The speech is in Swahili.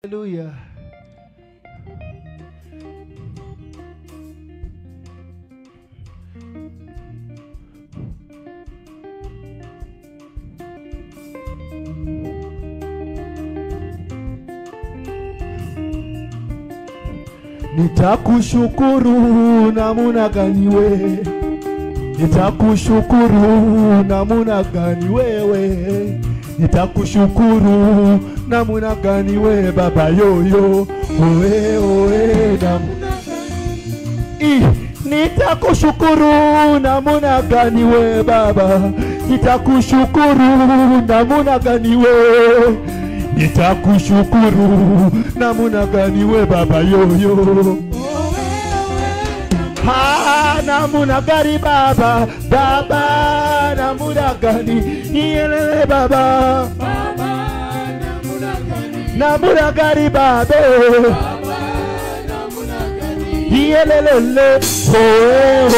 Hallelujah. Nitakushukuru namuna gani we, nitakushukuru namuna gani wewe, nitakushukuru namuna gani we baba yoyo, oe oe namuna gani, nitakushukuru namuna gani we baba, nitakushukuru namuna gani we, nitakushukuru namuna gani we baba yoyo, ha namuna gani baba, baba namuna gani yelele baba, namuna gani baba, yelele, oh,